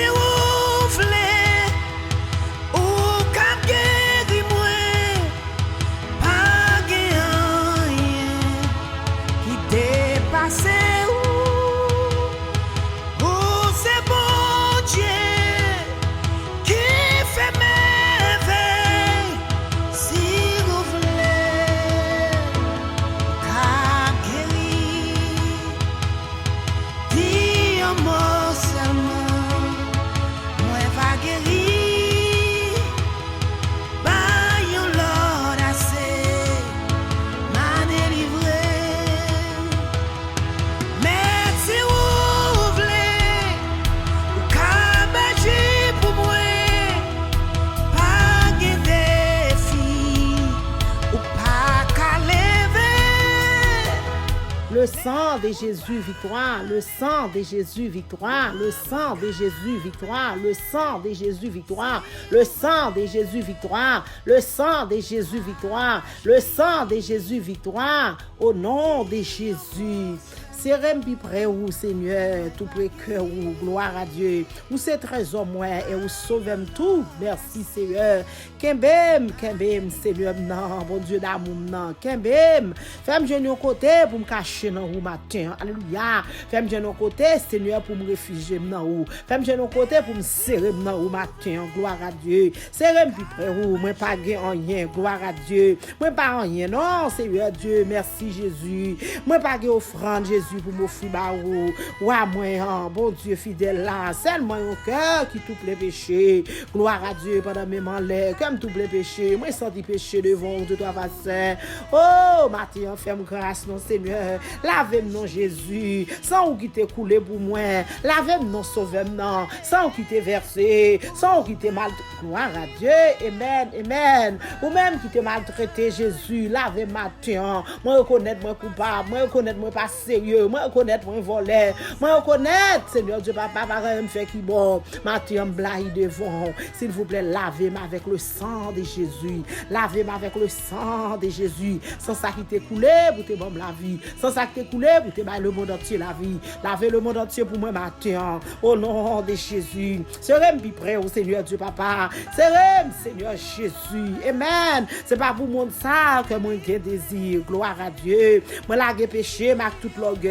vous voulez, ou cap guéri moi, pas rien qui dépasse ou c'est bon Dieu qui fait merveille. Si vous voulez, cap guéri, dis un mot seulement, moi va guérir, bah yon Lord assez, m'a délivré. Mais si vous voulez, ou cabagi pour moi, pas de défi, ou pas qu'à lever. Le sang de Jésus, victoire. Le sang de Jésus, victoire. Le sang de Jésus, victoire. Le sang de Jésus, victoire. Le sang de Jésus, victoire. Le sang de Jésus, victoire. Le sang de Jésus, victoire. Au nom de Jésus. Serem pi près ou Seigneur, tout près cœur ou gloire à Dieu. Ou c'est trésor moi et ou sauvem tout. Merci Seigneur. Kembem Seigneur non, bon Dieu d'amour non. Kembem. Fais-moi jeune au côté pour me cacher dans ou matin. Alléluia. Fais-moi jeune au côté Seigneur pour me réfugier dans ou. Fais-moi jeune au côté pour me serrer dans ou matin. Gloire à Dieu. Serem pi près ou moi pas gain rien. Gloire à Dieu. Moi pas rien non, Seigneur Dieu. Merci Jésus. Moi pas gain offrande Jésus pour m'offrir ba ou. Wa moi bon Dieu fidèle là, seulement un cœur qui tout les péchés. Gloire à Dieu pendant mes malheurs, comme tout les péchés. Moi senti péché devant de toi pasteur. Oh, matin fais-moi grâce non Seigneur. Lavez-moi non Jésus, sans ou qui t'est coulé pour moi. Lavez-moi non sauvez-moi non, sans ou qui t'est versé, sans ou qui t'est mal. Gloire à Dieu. Amen. Amen. Ou même qui t'est maltraité Jésus, lavez matin. Moi reconnaître moi coupable, moi reconnaître moi pas sérieux. Moi reconnaître moi voleur, moi reconnaître Seigneur Dieu papa me fait qui bon matin blague devant s'il vous plaît lavez-moi avec le sang de Jésus, lavez-moi avec le sang de Jésus, sans ça qui t'est coulé pour te bon la vie, sans ça qui t'est coulé pour te bailler le monde entier la vie, lavez le monde entier pour moi matin au nom de Jésus. Serem plus près au Seigneur Dieu papa, serem Seigneur Jésus. Amen. C'est pas pour monde ça que moi j'ai désir. Gloire à Dieu. Moi la péché m'a tout l'orgueil.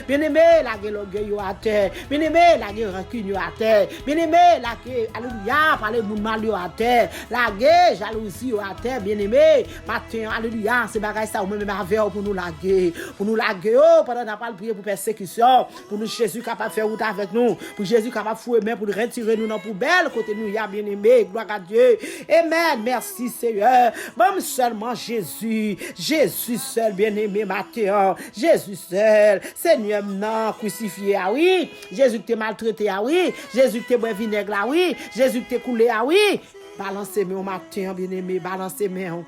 Bien-aimé, la l'orgueil à terre. Bien-aimé, la rancune à terre. Bien-aimé, la alléluia, parler de mal à terre. La jalousie à terre. Bien-aimé, matin, alléluia, c'est bagaille ça ou même avec pour nous laguer. Pour nous laguer, pendant n'a pas prier pour persécution. Pour nous Jésus capable de faire route avec nous. Pour Jésus capable de fouer main pour retirer nous dans la poubelle. Côté nous, il y a bien-aimé. Gloire à Dieu. Amen. Merci Seigneur. Même seulement Jésus. Jésus seul, bien-aimé, matin. Jésus seul. Seigneur, non, crucifié, ah oui. Jésus qui t'a maltraité, ah oui. Jésus qui t'a boit vinaigre, ah oui. Jésus qui t'a coulé, ah oui. Balancez-moi au matin, bien-aimé, balancez-moi.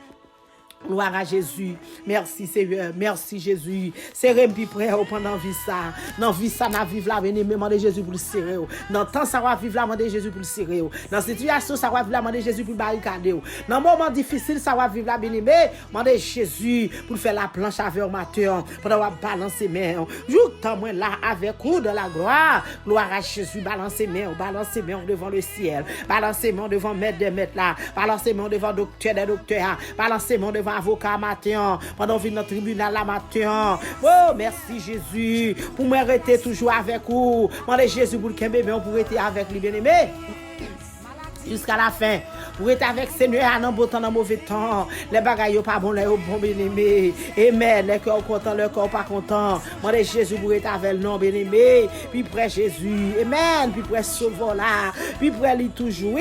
Gloire à Jésus. Merci Seigneur. Merci Jésus. Serrez plus près pendant vie ça. Dans vie ça n'a vivre là bien-aimé de Jésus pour le serrer. Dans temps ça va vivre là de Jésus pour le serrer. Dans situation ça va vivre là de Jésus pour le barricader. Dans moment difficile ça va vivre là bien-aimé de Jésus pour faire la planche avec matin pendant balancer main. Jour temps moi là avec vous dans la gloire. Gloire à Jésus. Balancez main devant le ciel. Balancez main devant maître des maîtres là. Balancez main devant docteur des docteurs. Balancez main devant avocat matin, pendant venir dans le tribunal la matin. Oh, merci Jésus, pour m'arrêter toujours avec vous. Demandez Jésus pour le Kembe, mais on pourrait être avec lui, bien-aimé. Jusqu'à la fin, pour être avec Seigneur dans beau temps, dans mauvais temps. Les bagailles pas bon, les bon bien-aimé. Amen. Les cœurs contents, les cœurs pas contents. Demandez Jésus pour être avec nous, bien-aimé. Puis près Jésus. Amen. Puis près sauveur là. Puis près lui toujours.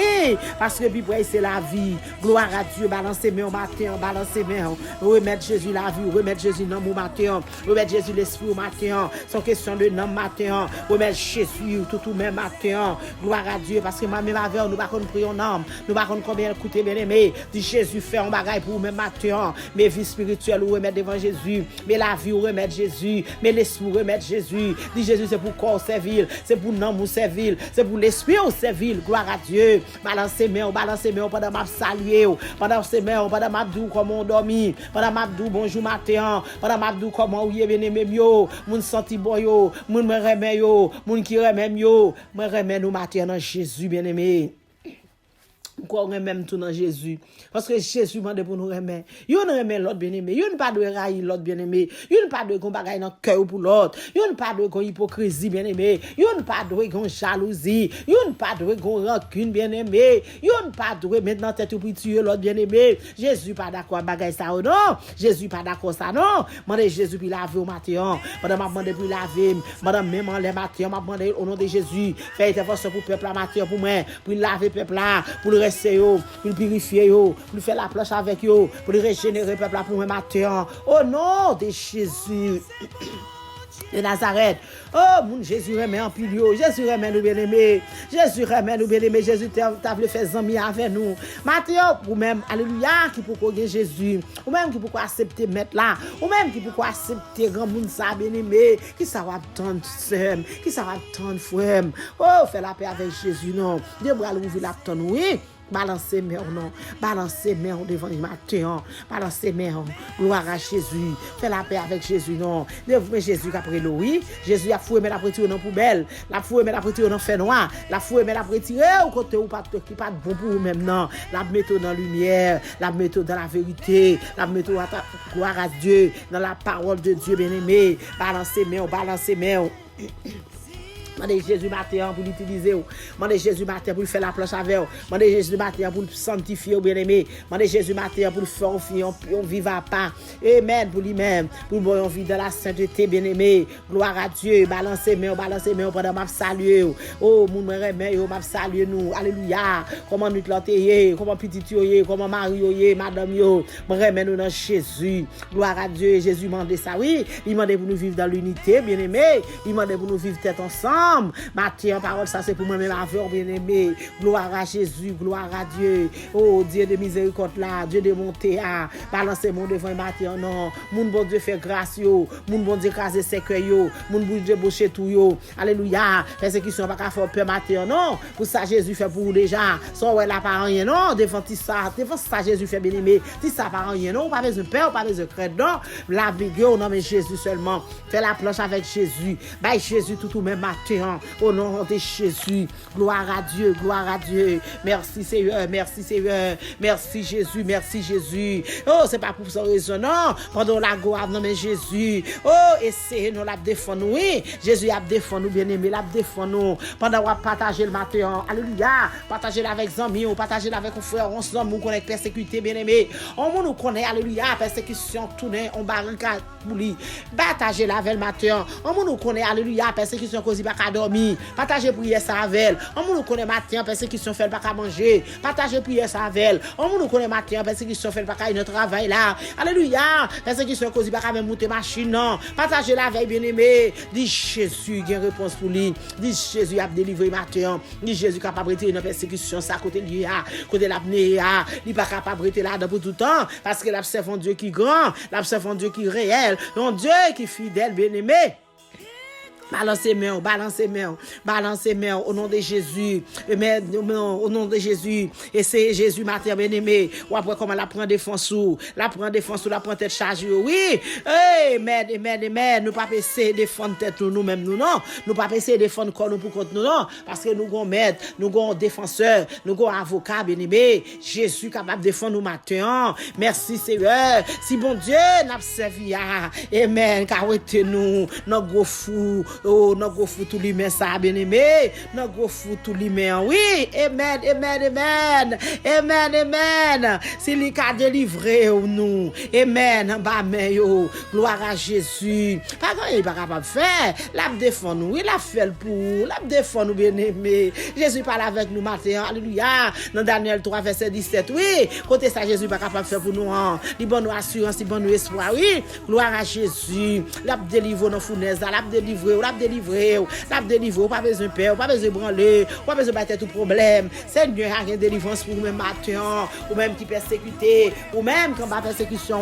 Parce que puis près c'est la vie. Gloire à Dieu. Balancez main au matin, balancez main. Remettre Jésus la vie, remettre Jésus dans mon matin. Remettre Jésus l'esprit au matin. Sans question de nom matin. Remettre Jésus tout même matin. Gloire à Dieu. Parce que ma même avec nous pas prier en âme. Nous pas combien elle coûte, bien-aimé. Dis Jésus fait un bagage pour même matin. Mes vies spirituelles ou remettre devant Jésus. Mais la vie ou remettre Jésus. Mais l'esprit ou remettre Jésus. Dis Jésus, c'est pour corps servir. C'est pour nom ou servir. C'est pour l'esprit ou servir. Gloire à Dieu. Balancez main pendant ma saluer. Pendant ces mains, pendant ma dou comment on dormi. Pendant ma dou bonjour matin. Pendant ma dou comment ou y est bien-aimé yo. Moun senti bon yo. Moun me remet yo. Moun qui remet yo. Me remet nous matin dans Jésus bien-aimé. Pourquoi on remet tout dans Jésus? Parce que Jésus m'a dit pour nous remettre. Yon remet l'autre bien-aimé. Yon pas de railler l'autre bien-aimé. Yon pas de bagaille dans cœur pour l'autre. Yon pas de hypocrisie bien-aimé. Yon pas de jalousie. Yon pas de rancune bien-aimé. Yon pas de mettre dans tête pour tuer l'autre bien-aimé. Jésus pas d'accord bagaille ça ou non. Jésus pas d'accord ça non. Mandez Jésus puis laver au matin. Madame m'a demandé pour laver. Madame même en les matin m'a demandé au nom de Jésus. Faites intervention pour peuple matin pour moi, pour laver peuple là, pour le rester yo, pour le purifier yo, pour faire la planche avec yo, pour le régénérer peuple là pour moi matin. Au nom de Jésus de Nazareth. Oh, mon Jésus remet en pile yo. Jésus remet nous bien-aimés. Jésus remet nous bien-aimés. Jésus t'a voulu faire amis avec nous. Matthieu, ou même, alléluia, qui pour connaître Jésus. Ou même qui pour accepter mettre là. Ou même qui pour accepter grand monde ça bien-aimé. Qui ça va attendre sœur. Qui ça va attendre frère. Oh, fais la paix avec Jésus, non. Dieu va l'ouvrir la tonne, oui. Balancez main non, balancez main devant le matin, balancez main, gloire à Jésus, fais la paix avec Jésus non, mais Jésus après le oui, Jésus a foué mais la retirer dans poubelle, la foué mais la retirer dans fait noir, la foué mais la retirer au côté ou pas qui pas bon pour vous même non, la mettre dans lumière, la mettre dans la vérité, la mettre gloire à Dieu, dans la parole de Dieu bien-aimé, balancez main. Mandez Jésus matin pour l'utiliser. Mandez Jésus matin pour faire la planche avec. Mandez Jésus matin pour le sanctifier bien-aimé. Mandez Jésus matin pour le faire on vive à pas. Amen pour lui-même. Pour moi on vit dans la sainteté bien-aimé. Gloire à Dieu. Balancez main pendant m'a saluer. Oh mon remet m'a saluer nous. Alléluia. Comment nous l'enteye, comment petit yo, comment Marie yo, madame yo. Remet nous dans Jésus. Gloire à Dieu. Jésus m'a ça oui. Il m'a dit pour nous vivre dans l'unité bien-aimé. Il m'a dit pour nous vivre tête ensemble. Matthieu, parole, ça c'est pour moi-même avec bien-aimé. Gloire à Jésus, gloire à Dieu. Oh Dieu de miséricorde là, Dieu de monter à balancer mon devant Matthieu non. Mon bon Dieu fait grâce yo, mon bon Dieu craser secret yo, mon bon Dieu boucher tout yo. Alléluia. Persécution pas faire peur Matthieu non. Pour ça Jésus fait pour vous déjà. Sans ouais là pas rien non, devant ça Jésus fait bien-aimé. Si ça pas rien non, pas besoin de peur, pas besoin de crainte non. La vie au nom de Jésus seulement. Fais la planche avec Jésus. Bye Jésus tout même matin. Au nom de Jésus, gloire à Dieu, gloire à Dieu. Merci Seigneur, merci Jésus. Oh, c'est pas pour ça raison, non. Pendant la gloire, non mais Jésus. Oh, essayez nous la défendre, oui. Jésus a défendu nous, bien-aimé, la défendu. Pendant qu'on partager le matin, alléluia. Partager avec amis, partager avec frère, on se nous connaît persécuté, bien-aimé. On nous connaît, alléluia, persécution, tourner, on barricade pour lui. Partager avec le matin. On nous connaît, alléluia, persécution cause pas dormir, partager prière ça avec. On nous connaît matin persécution fait pas manger, partager prière ça avec. On nous connaît matin persécution fait pas notre travail là. Alléluia. Persécution cause pas même monter machine non. Partager la veille bien-aimé. Dit Jésus gain réponse pour lui. Dit Jésus a délivré matin. Dit Jésus capable rester dans persécution ça côté lui a, côté l'apnée a, il pas capable rester là pour tout temps parce que l'observe un Dieu qui grand, l'observe un Dieu qui réel, un Dieu qui fidèle bien-aimé. Balancez main au nom de Jésus. Amen. Au nom de Jésus. Et c'est Jésus matin bien-aimé. Ou après comment la prend défense ou la prend tête chargée. Oui. Amen. Nous pas essayer défendre tête nous-mêmes nous non. Nous pas essayer défendre corps nous pour contre nous non parce que nous gon maître, nous gon défenseur, nous gon avocat bien-aimé. Jésus capable défendre nous matin. Merci Seigneur. Si bon Dieu n'a servi à. Amen. Car nous nos gros fou. Oh, nous go fou tout l'humain ça bien-aimé. Nous go fou tout l'humain. Oui, amen. Si li ka délivrer nous. Amen. Ba men yo. Gloire à Jésus. Pas grand il pas capable faire. La défend nous. Il a fait pour. La défend nous bien-aimé. Jésus parle avec nous matin. Alléluia. Dans Daniel 3 verset 17. Oui, côté ça Jésus pas capable faire pour nous. Il bon nous assurance, il bon nous espoir. Oui, gloire à Jésus. La délivre nos fournaise, la délivrer l'a délivré, pas besoin de peur, pas besoin de branler, pas besoin de battre tout problème. Seigneur, il y a une délivrance pour nous-mêmes matin, ou même qui persécuté, ou même quand va persécution,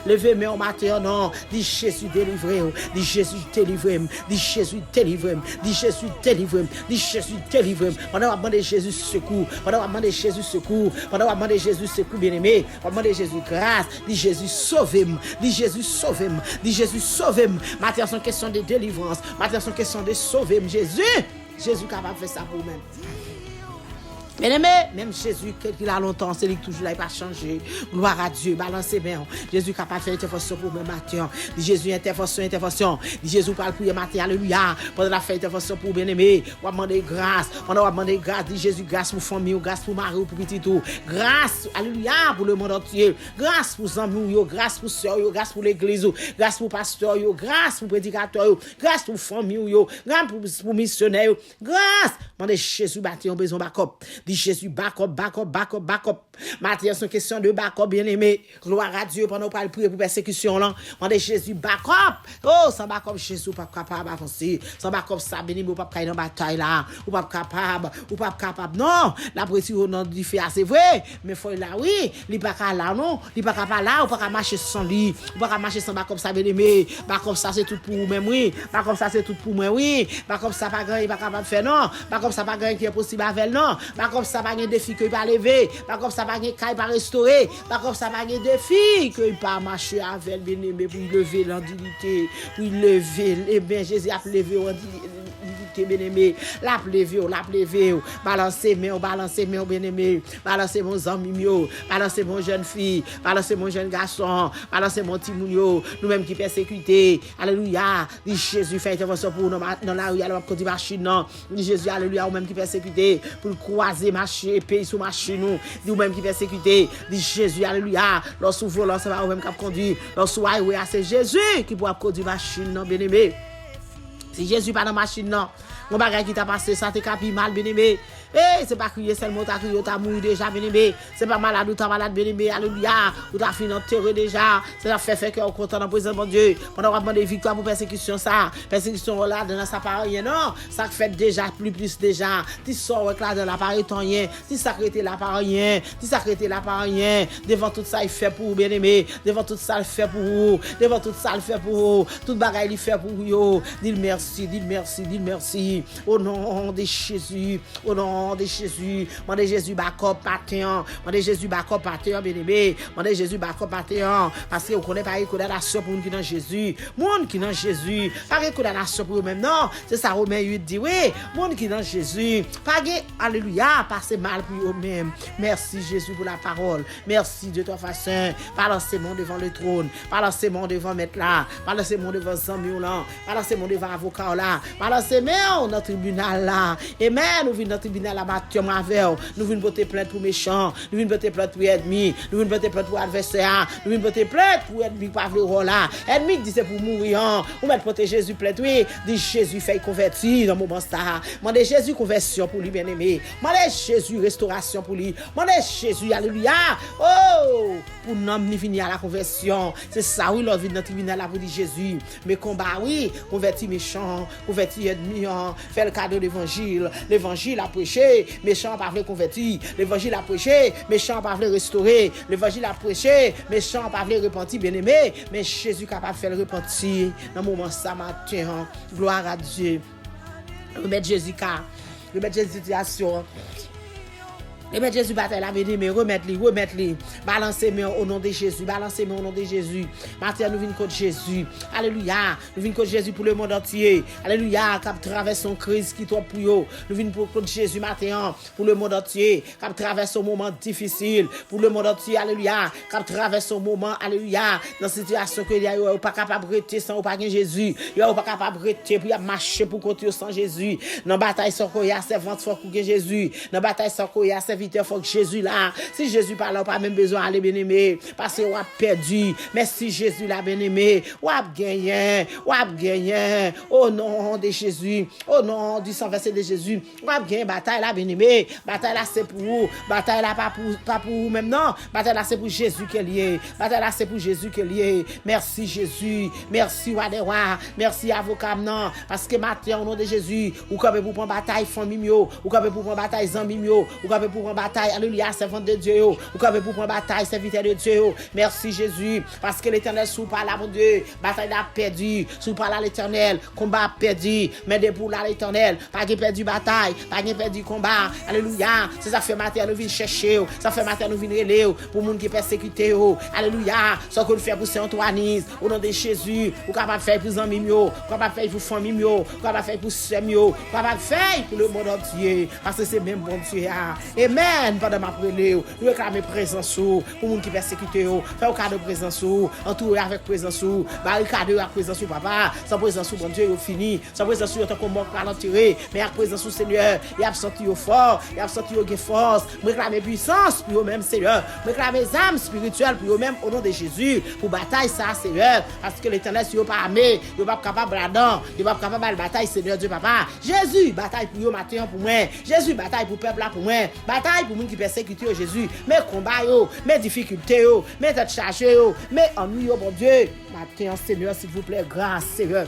levez-moi au matin, non, dit Jésus délivré, dit Jésus délivré, dit Jésus délivré, dit Jésus délivré, dit Jésus délivré. On va demander Jésus secours, on va demander Jésus secours, on va demander Jésus secours bien-aimé, on va demander Jésus grâce, dit Jésus sauvez-moi, dit Jésus sauvez-moi, dit Jésus sauvez-moi. Matin, c'est une question de délivrance, matin, c'est une question de sauver Jésus capable de faire ça pour vous-même. Bien-aimé, même Jésus, qu'il a longtemps, c'est lui toujours là, il n'a pas changé. Gloire à Dieu, balancez bien. Jésus capable de faire intervention pour moi matin. Jésus, intervention. Jésus parle pour matin, alléluia. Pendant la faire intervention pour bien-aimé, on va demander grâce. On va demander grâce, dit Jésus, grâce pour famille, grâce pour mari, pour petit tout. Grâce, alléluia, pour le monde entier. Grâce pour les amis, grâce pour soeur, grâce pour l'église, grâce pour pasteur, grâce pour prédicateur, grâce pour famille, grâce pour missionnaire. Grâce, demandez Jésus, bâtir un besoin backup. Dit Jésus, backup. Maintenant, c'est une question de backup, bien-aimé. Gloire à Dieu, pendant qu'on prier pour persécution, là. On dit Jésus, backup. Oh, sans backup, Jésus, pas capable d'avancer. Sans backup, ça, bien-aimé, ou pas capable dans la bataille, là. Ou pas capable. Non, la pression, on dit fait assez vrai. Mais faut là, oui. Il pas capable là, non. Il pas capable là, ou pas marcher sans lui. Ou pas marcher sans backup, ça, bien-aimé. Backup, ça, c'est tout pour vous-même, oui. Backup, ça, c'est tout pour moi, oui. Backup, ça, pas grand, il pas capable de faire, non. Backup, ça, pas grand, qui est possible avec, non. Comme ça va gagner défi que il pas lever, pas comme ça va gagner caille pas restaurer, pas comme ça va gagner défi que il pas marcher avec bien-aimé pour lever l'indilité, pour lever et bien Jésus a levé l'indilité bien-aimé, l'a levé, balancer mais bien-aimé, balancer mon ami mio, balancer mon jeune fille, balancer mon jeune garçon, balancer mon petit mounio, nous même qui persécuté, alléluia, dit Jésus fait intervention pour nous dans la rue alors qu'on dit machine non, dit Jésus alléluia ou même qui persécuté pour croiser marcher pays sous machine nous dit ou même qui persécuté dit Jésus alléluia lorsque volant ça va ou même qui conduit lorsque ouais c'est Jésus qui pourra conduire machine non bien-aimé si Jésus pas dans machine non mon bagage qui t'a passé ça t'es capi mal bien-aimé c'est pas crier seulement t'as crié t'as mouru déjà bien-aimé c'est pas malade ou t'as malade bien-aimé alléluia ou t'as fini enterré déjà c'est la fait que content dans présence de Dieu pendant qu'on demander victoire pour persécution là dans ça pas rien non ça fait déjà plus déjà tu sors là dans l'appareil ton rien tu sacrété là par rien devant tout ça il fait pour bien-aimé devant tout ça il fait pour vous devant tout ça il fait pour vous tout bagage il fait pour vous dis merci au nom de Jésus Mandez Jésus backup patin bien-aimé mandez Jésus backup patin parce que on connaît pas condamnation pour qui dans Jésus monde qui dans Jésus pas condamnation pour même non c'est ça Romains 8 dit oui monde qui dans Jésus pas alléluia passer mal pour eux même merci Jésus pour la parole merci de toi façon balancez-moi devant le trône balancez-moi devant maître là balancez-moi devant Samuel là balancez-moi devant avocat là balancez-moi dans tribunal là amen nous venons dans tribunal là Mathieu Mavel nous venons porter plainte pour méchants nous venons porter plainte pour ennemis nous venons porter plainte pour adversaire nous venons porter plainte pour ennemi pas vrai là ennemi dit c'est pour mourir ou mettre porter Jésus plainte oui dit Jésus fait convertir dans moment ça mandez Jésus conversion pour lui bien-aimé mandez Jésus restauration pour lui mandez Jésus alléluia oh pour nous venir à la conversion c'est ça oui l'envie dans tribunal là pour dire Jésus mais combat oui convertir méchant convertir ennemi faire le cadeau de l'évangile a prêché méchant pas veut convertir l'évangile a prêché méchant pas veut restaurer l'évangile a prêché méchant pas veut repentir bien-aimé mais Jésus capable de faire le repentir dans moment ça matin gloire à Dieu remettre Jésus situation remettre Jésus bataille la bien-aimé remettre-les balancez-moi au nom de Jésus maintenant nous venons contre Jésus alléluia nous venons contre Jésus pour le monde entier alléluia qui traverse une crise qui trop pour eux nous venons contre Jésus maintenant pour le monde entier qui traverse un moment difficile pour le monde entier alléluia qui traverse un moment alléluia dans situation que il y a pas capable rester sans pas Jésus il y a pas capable rester pour marcher pour continuer sans Jésus dans bataille sans quoi il y a servante faut que Jésus dans bataille sans quoi il y a serviteur, faut que Jésus là. Si Jésus pas là, pas même besoin d'aller bien-aimé. Parce que on a perdu. Mais si Jésus l'a bien-aimé, on a gagné. Au nom de Jésus. Au nom du sang versé de Jésus. On a gagné bataille là, bien-aimé. Bataille là, c'est pour vous. Bataille là, pas pour vous même, non. Bataille là, c'est pour Jésus qui est lié. Bataille là, c'est pour Jésus qui est lié. Merci Jésus. Merci Wadewa. Merci avocat, non. Parce que maintenant, au nom de Jésus, ou quand vous prendre bataille famille, ou quand vous prendre bataille amis, ou quand vous prendre bataille, alléluia, servant de Dieu, ou quand vous prendre bataille, serviteur de Dieu. Merci Jésus. Parce que l'Éternel sous par là, mon Dieu, bataille a perdu. Sous par là, l'Éternel, combat perdu. Mais de pour là, l'Éternel, pas de perdu bataille, pas de perdu combat. Alléluia. C'est ça fait matin, nous venons chercher. Ça fait matin, nous venons relayer pour les gens qui persécutent. Alléluia. Ce qu'on fait pour Saint-Antoine, au nom de Jésus, ou capable de faire pour les amis, ou capable de faire pour les familles, ou capable de faire pour les sœurs, ou capable de faire pour le monde entier. Parce que c'est même bon Dieu. Amen. Pendant ma prière, nous réclamons présence pour les gens qui persécutent. Faire au cas de présence, entouré avec présence, barricade avec présence, papa. Sans présence, bon Dieu, il fini. Sans présence, il y a un mort à l'enterrer. Mais avec présence, Seigneur, il a senti fort, il a senti force. Je réclame puissance pour eux-mêmes, Seigneur. Je réclame âmes spirituelles pour eux-mêmes au nom de Jésus. Pour bataille, ça, Seigneur. Parce que l'Éternel, si il n'est pas armé, il n'est pas capable là-dedans. Il n'est pas capable de bataille, Seigneur Dieu, papa. Jésus, bataille pour eux matin pour moi. Jésus, bataille pour le peuple là pour moi. Bataille pour les gens qui persécutent Jésus. Mes combats, mes difficultés, mes têtes chargées, mes ennuis, bon Dieu. Matin, Seigneur, s'il vous plaît, grâce, Seigneur.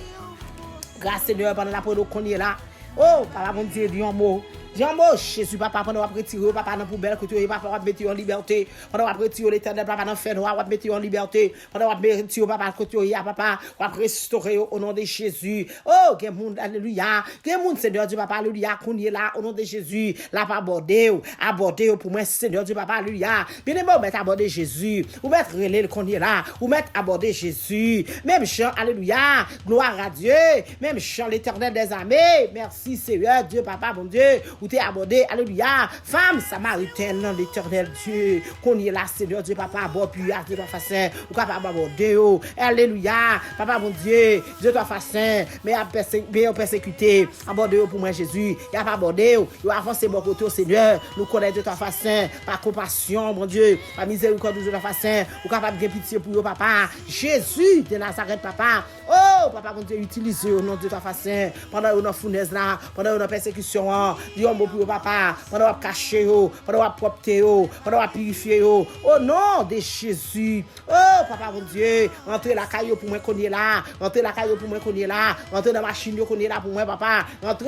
Grâce, Seigneur, pendant la parole qu'on est là. Oh, papa, mon Dieu, dis un mot. Diambo, Jésus, papa, pendant qu'on retirer, papa, dans la poubelle, que tu es, papa, on va mettre en liberté. Pendant qu'on retirer l'Éternel, papa, dans le fer noir, on va mettre en liberté. Pendant qu'on retirer, papa, que tu es, papa, on va restaurer au nom de Jésus. Oh, quel monde, alléluia. Quel monde, Seigneur Dieu, papa, alléluia, qu'on y est là, au nom de Jésus. Là, pas aborder pour moi, Seigneur Dieu, papa, alléluia. Bien aimé, on mettre aborder Jésus. Ou mettre relais qu'on y est là. Ou mettre aborder Jésus. Même chant, alléluia. Gloire à Dieu. Même chant, l'Éternel des armées. Merci, Seigneur Dieu, papa, bon Dieu. Ou t'es abordé, alléluia, femme samaritaine, non, l'Éternel Dieu, qu'on y est là, Seigneur Dieu, papa, bon, puis à Dieu, toi, facin, ou capable d'aborder, alléluia, papa, mon Dieu, Dieu, toi, facin, mais à persécuter, aborder pour moi, Jésus, il a pas abordé, il a avancé mon côté, Seigneur, nous connaissons Dieu, toi, facin, par compassion, mon Dieu, par miséricorde, Dieu, toi, facin, ou capable de pitié pour eux, papa, Jésus de Nazareth, papa, oh, papa, mon Dieu, utilisez au nom de toi, facin, pendant une fournaise là, pendant une persécution, pour papa, pendant qu'on cacher, pendant qu'on propter, pendant qu'on purifier, au nom de Jésus. Oh, papa, mon Dieu, entrez la caillou pour moi qu'on est là, entrez la caillou pour moi qu'on est là, entrez dans la machine qu'on est là pour moi, papa, entrez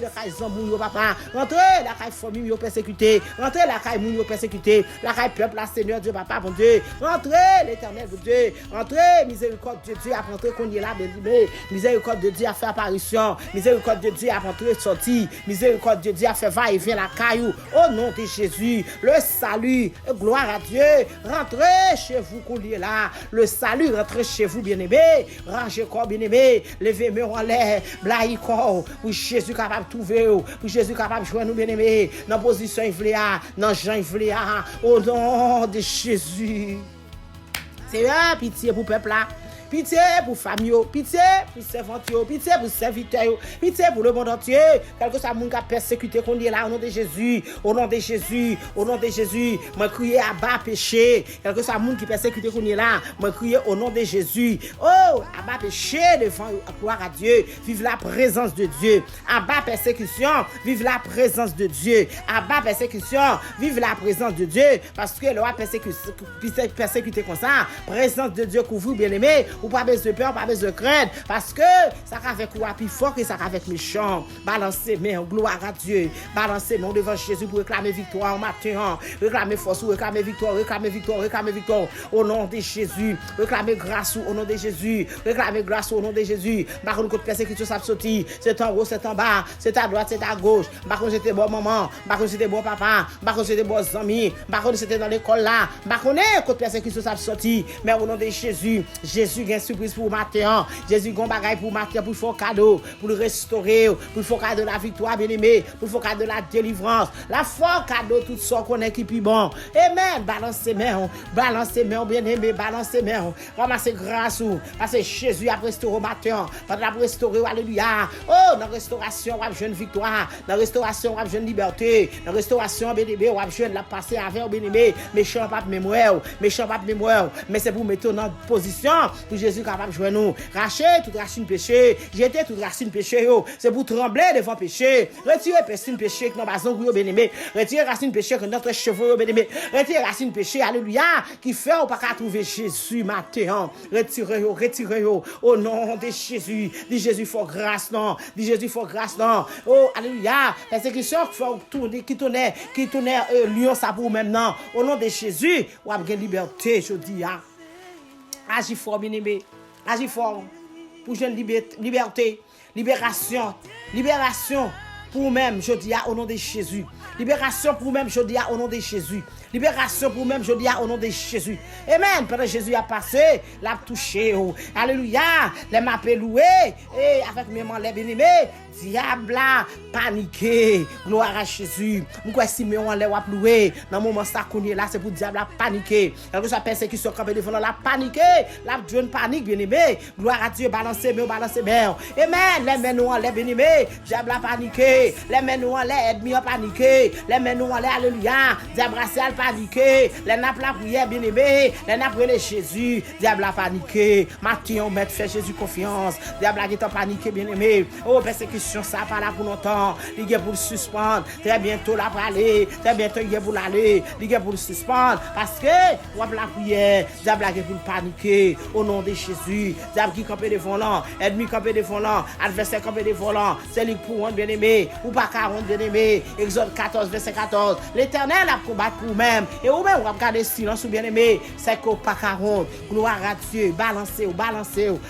la caille zambou, papa, entrez la caille famille persécutée, entrez la caille moun persécutée, la caille peuple, la Seigneur Dieu, papa, mon Dieu, entrez l'Éternel, mon Dieu, entrez miséricorde de Dieu, à rentrer qu'on est là, bien miséricorde de Dieu à faire apparition, miséricorde de Dieu à rentrer sortir, miséricorde de Dieu a fait va-et-vient la caillou au nom de Jésus. Le salut, gloire à Dieu. Rentrez chez vous qu'on est là. Le salut, rentrez chez vous bien-aimé. Rangez corps bien-aimé. Levez-moi en l'air. Blaye corps. Pour Jésus capable de trouver. Pour Jésus capable de jouer nous bien-aimé. Dans position Ivléa. Dans Jean Ivléa. Au nom de Jésus. C'est un pitié pour le peuple là. Pitié pour famille, pitié pour servants, pitié pour serviteurs, pitié pour le monde entier. Quel que soit le monde qui a persécuté qu'on est là, au nom de Jésus, au nom de Jésus, au nom de Jésus. Moi, crier à bas péché. Quel que soit le monde qui persécuté qu'on est là, moi, crier au nom de Jésus. Oh, à bas péché devant gloire à Dieu. Vive la présence de Dieu. À bas persécution, vive la présence de Dieu. À bas persécution, vive la présence de Dieu. Parce que le roi persécuté comme ça, présence de Dieu couvre bien aimé. Ou pas besoin de peur, pas besoin de crainte. Parce que ça avec quoi plus fort que ça avec méchant. Balancez main, gloire à Dieu. Balancez main devant Jésus pour réclamer victoire au matin. Réclamer force, réclamer victoire, réclamer victoire, réclamer victoire. Au nom de Jésus. Réclamer grâce au nom de Jésus. Réclamer grâce au nom de Jésus. Par contre, persécution ça sorti. C'est en haut, c'est en bas. C'est à droite, c'est à gauche. Par contre, c'était bon maman. Par contre, c'était bon papa. Par contre, c'était bon amis. Par contre, c'était dans l'école là. Par contre, persécution ça sorti. Mais au nom de Jésus, Jésus Jésus a une surprise pour matin. Jésus a un bagage pour matin, pour faire cadeau, pour le restaurer, pour faire cadeau de la victoire, bien-aimé, pour faire cadeau de la délivrance. La foi, cadeau, tout ça qu'on est qui plus bon. Amen. Balancez mains, bien-aimé, balancez mains. Ramassez grâce, parce que Jésus a restauré matin. Pendant la restaurer, alléluia. Oh, dans la restauration, on a jeune victoire. Dans la restauration, on a jeune liberté. Dans la restauration, bien-aimé, on a jeune la passer avec, bien-aimé. Méchant pas mémoire, mais c'est pour mettre dans position pour Jésus capable de jouer nous. Racher toute racine péché, jeter toute racine péché, c'est pour trembler devant péché. Retirer racine péché que dans bazon pour bien-aimé. Retirer racine péché que notre cheveux bien-aimé. Retirer racine péché, alléluia, qui fait ou pas qu'à trouver Jésus matin. Retirez au nom de Jésus. Dis Jésus faut grâce non. Dis Jésus faut grâce non. Oh alléluia, persécution qui tournait lion ça pour maintenant. Au nom de Jésus, ou a une liberté, je dis agis fort bien-aimé. Agis fort pour jeune liberté, libération pour même, je dis au nom de Jésus. Libération pour même, je dis au nom de Jésus. Libération pour même, je dis au nom de Jésus. Amen. Pendant que Jésus a passé, l'a touché. Alléluia. Les m'a loué. Et avec mes mains, les bien-aimés, diable a paniqué. Gloire à Jésus. Pourquoi si mes mains, les wap loué. Dans le moment ça qu'on est là, c'est pour diable a paniqué. Quelque chose persécution campé devant la paniqué. La jeune panique, bien-aimé. Gloire à Dieu. Balancez main. Amen. Les mains, les bien-aimés. Diable a paniqué. Les mains, les ennemis a paniqué. Les mains, les alléluia. Diable a paniqué, les nappes la prière bien-aimé, les nappes les Jésus, diable a paniqué, Mathieu met fait Jésus confiance, diable a été paniqué bien-aimé, oh persécution ça pas là pour longtemps, il est pour le suspendre, très bientôt là pour aller, très bientôt il est pour l'aller, il est pour le suspendre, parce que, on la prière, diable a été pour paniquer, au nom de Jésus, diable qui campé devant l'an, ennemi campé devant l'an, adversaire campé devant l'an, c'est lui pour bien-aimé, ou pas 40 bien-aimé, Exode 14, verset 14, l'Éternel a combattu pour même. Et ou même, on va regarder silence ou bien-aimé, c'est qu'au pas 40, gloire à Dieu, balancez,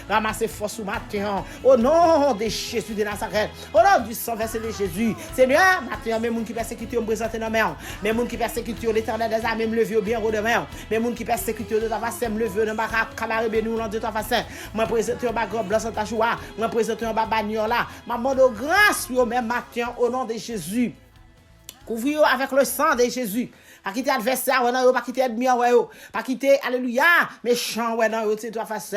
ramassez force ou matin, au nom de Jésus de Nazareth, au nom du sang versé de Jésus, Seigneur, matin, même gens qui persécutent, me présenter dans main, même gens qui persécutent, l'Éternel des armées, me lever bien haut de main, même gens qui persécutent, de ta face, me lever dans ma camarade, nous, de ta face, moi présenter un bagarre blanc sans ta joie, moi présenter un babagnon là, ma demande grâce, au même matin, au nom de Jésus, couvrir avec le sang de Jésus. Pas quitter adversaire, pas quitter ennemi, pas quitter, alléluia, méchant, c'est toi face.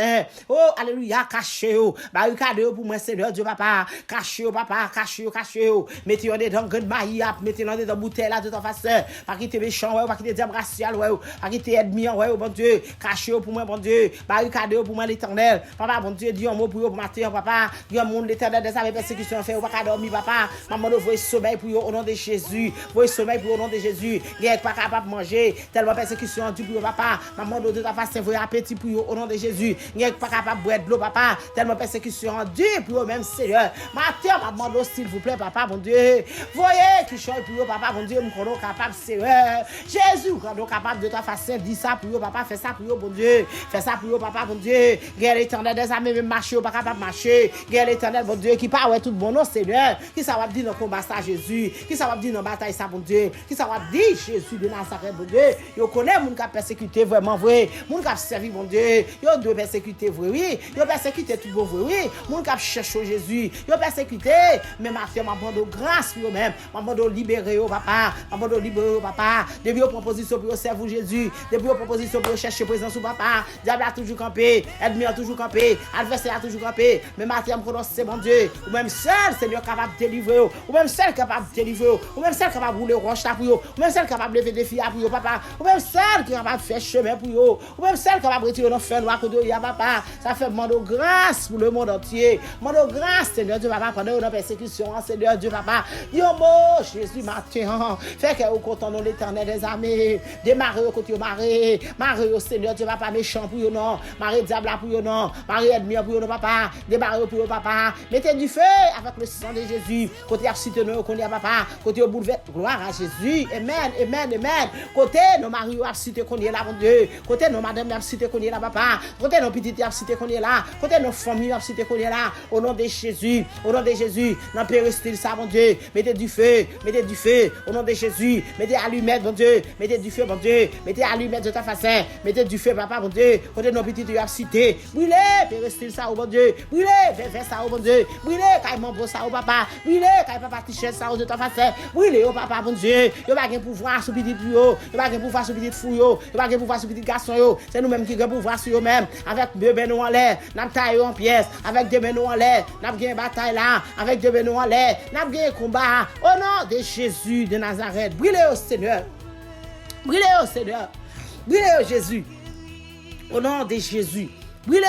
Oh, alléluia, cachez, barricade pour moi, Seigneur Dieu, papa, cachez, papa, cachez. Mettez-vous dans grande maille, mettez-vous dans bouteille là, de toi face. Pas quitter méchant, pas quitter diable racial, pas quitter ennemi, bon Dieu, cachez pour moi, bon Dieu, barricade pour moi, l'éternel. Papa, bon Dieu, dis un mot pour vous, matin, papa, dis un mot, l'éternel des armées, persécution, fait, pas dormir, papa, maman, voyez sommeil pour vous, au nom de Jésus, voyez sommeil pour au nom de Jésus, capable manger tellement persécution du pour papa maman de ta face voyez appétit pour au nom de Jésus n'est pas capable boire de l'eau papa tellement persécution du pour même Seigneur matin maman s'il vous plaît papa bon Dieu voyez qui change pour papa bon Dieu nous sommes capable Seigneur Jésus quand capable de ta face dit ça pour papa fait ça pour bon Dieu fait ça pour papa bon Dieu guerre l'éternel des armées même marcher pas capable marcher guerre l'éternel bon Dieu qui pas ouais tout bon non Seigneur qui ça va dire dans combat ça Jésus qui ça va dire dans bataille ça bon Dieu qui ça va dire Jésus de Nazareth, bon Dieu. Yo connaît moun qui a persécuté vraiment vrai. Moun qui a servi bon Dieu. Yo doit persécuter vrai oui. Yo persécuter tout bon vrai oui. Moun qui a cherché Jésus. Yo persécuter mais ma fille m'a demandé grâce pour même. M'a demandé libérer au papa. M'a demandé libérer au papa. Depuis aux propositions pour servir Jésus. Depuis aux propositions pour chercher présence au papa. Diable a toujours campé. Ennemi a toujours campé. Adversaire a toujours campé. Mais ma fille m'a c'est bon Dieu. Ou même seul Seigneur capable de délivrer. Ou même seul capable de délivrer. Ou même seul capable de rouler roche là pour vous. Ou même seul capable de lever des filles pour vous papa. Ou même seul qui capable de faire chemin pour vous. Ou même seul capable de retirer nos fers noirs que Dieu y a papa. Ça fait demander grâce pour le monde entier. Demander grâce Seigneur Dieu papa pendant une persécution Seigneur Dieu papa. Dis un mot Jésus matin. Fait que vous content dans l'Éternel des armées. Démarrer au côté marrer. Marrer au Seigneur Dieu papa méchant pour vous non. Marrer diable pour vous non. Marrer ennemi pour vous non papa. Démarrer pour vous papa. Mettez du feu avec le sang de Jésus. Côté cité nous qu'on y a papa. Côté au bouleversé. Gloire à Jésus. Amen. Amen. Amen. Côté nos maris a cité qu'on est là, mon Dieu. Côté nos madame a cité qu'on est là, papa. Côté nos petites a cité qu'on est là. Côté nos familles a cité qu'on est là. Au nom de Jésus, au nom de Jésus, dans péristyle ça, mon Dieu. Mettez du feu, mettez du feu. Au nom de Jésus, mettez allumettes, mon Dieu. Mettez du feu, mon Dieu. Mettez allumettes de ta façon. Mettez du feu, papa, mon Dieu. Côté nos petites a cité. Brûlez, péristyle ça, mon Dieu. Brûlez, verre ça, mon Dieu. Brûlez, caïman pour ça, papa. Brûlez, caïman papa t-shirt ça, de ta façon. Brûlez, oh papa, mon Dieu. Yo pas gen pouvoir sur petit plus yo. Yo pas gen pouvoir sur petit fou yo. Yo pas gen pouvoir sur petit garçon yo. C'est nous-mêmes qui gen pouvoir sur yo même. Avec deux nous en l'air, n'a taille en pièces. Avec deux nous en l'air, n'a gen bataille là. Avec deux nous en l'air, n'a gen combat. Au nom de Jésus de Nazareth. Brûlez au Seigneur. Brûlez au Seigneur. Brûlez au Jésus. Au nom de Jésus. Brûlez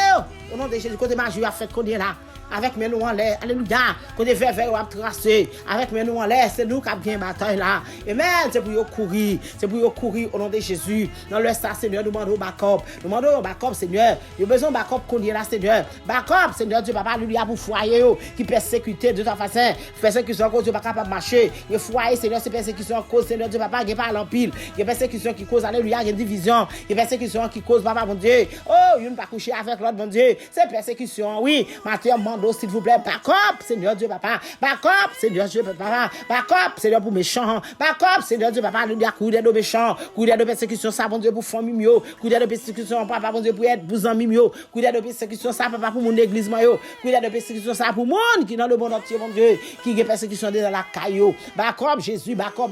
au nom de Jésus. Côté magie a fait qu'on est là. Avec mes nous en l'air, alléluia, qu'on est vers à tracer, avec mes nous en l'air, c'est nous qui avons bien bataille là. Amen, c'est pour courir, c'est pour courir au nom de Jésus. Dans le ça, Seigneur, nous demandons backup, Seigneur. Il y a besoin de backup qu'on est là, Seigneur. Backup, Seigneur, Dieu, papa, alléluia, pour foyer, qui persécuté de ta façon, persécution à cause Dieu, pas capable de marcher. Il y a foyer, Seigneur, c'est persécution à cause, Seigneur, Dieu, papa, qui pas l'empile. Il y a persécution qui cause, alléluia, il y a division. Il y a persécution qui cause, papa, mon Dieu. Oh, il ne pas coucher avec l'autre, mon Dieu. C'est persécution, oui. Mathieu, s'il vous plaît, backup, Seigneur Dieu, papa, backup, Seigneur Dieu, papa, backup, Seigneur pour méchants, backup, Seigneur Dieu, papa, nous dire courir de méchants, courir de persécution, ça, bon Dieu, pour famille mio, courir de persécution, papa, bon Dieu, pour être, pour amis mio, courir de persécution, ça, papa, pour mon église, yo, courir de persécution, ça, pour monde qui dans le monde entier, mon Dieu, qui est persécution dans la caillou, backup, Jésus, backup,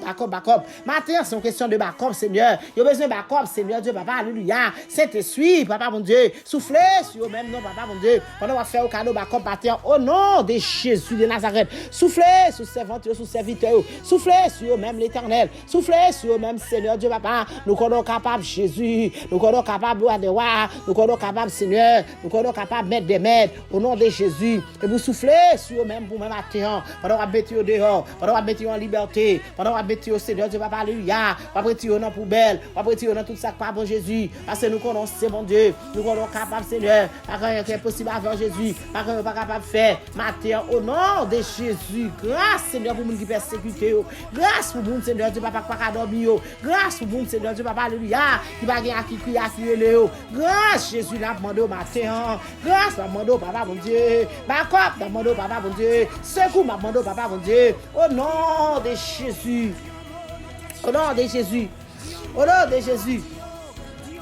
maintenant, c'est une question de backup, Seigneur, il y a besoin de backup, Seigneur Dieu, papa, alléluia, Saint-Esprit, papa, mon Dieu, soufflez sur eux-mêmes, non, papa, mon Dieu, pendant on va faire au cadeau, backup, matin, au nom de Jésus de Nazareth. Soufflez sur servanteurs, sur serviteurs. Soufflez sur eux-mêmes l'Éternel. Soufflez sur eux-mêmes Seigneur Dieu papa. Nous sommes capables Jésus. Nous sommes capables de voir. Nous sommes capables Seigneur. Nous sommes capables de mettre des maîtres au nom de Jésus. Et vous soufflez sur eux-mêmes pour même matin. Pendant qu'on mettre dehors. Pendant qu'on mettre en liberté. Pendant qu'on mettre Seigneur Dieu papa. Alléluia. On va mettre dans la poubelle. On va mettre dans tout ça par Jésus. Parce que nous connaissons mon Dieu. Nous sommes capables Seigneur. Pas rien qui est possible avec Jésus. Pas rien pas capable de faire. Au nom de Jésus, grâce Seigneur pour moun qui persécuté yo, grâce pour moun Seigneur Dieu papa pas dormi yo, grâce pour moun Seigneur Dieu papa alléluia, qui va gagner qui crie à crier yo, grâce Jésus l'a demandé au matin, grâce m'a demandé au papa mon Dieu, backup m'a demandé au papa mon Dieu, secours m'a demandé au papa mon Dieu, au nom de Jésus, au nom de Jésus, au nom de Jésus,